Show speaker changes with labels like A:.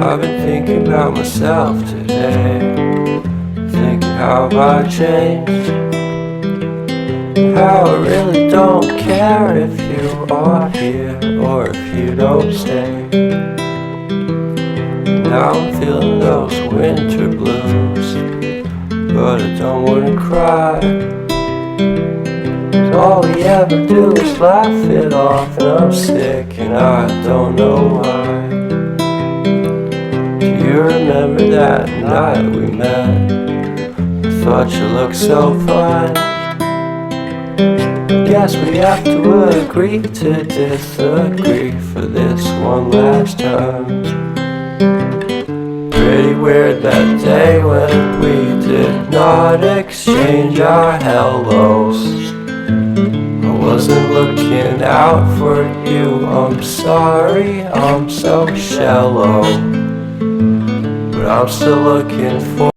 A: I've been thinking about myself today, thinking how have I changed, how I really don't care if you are here or if you don't stay. Now I'm feeling those winter blues, but I don't wanna cry. All we ever do is laugh it off, and I'm sick and I don't know why. Do you remember that night we met? I thought you looked so fine. Guess we have to agree to disagree for this one last time. Pretty weird that day when we did not exchange our hellos. I wasn't looking out for you, I'm sorry, I'm so shallow. But I'm still looking for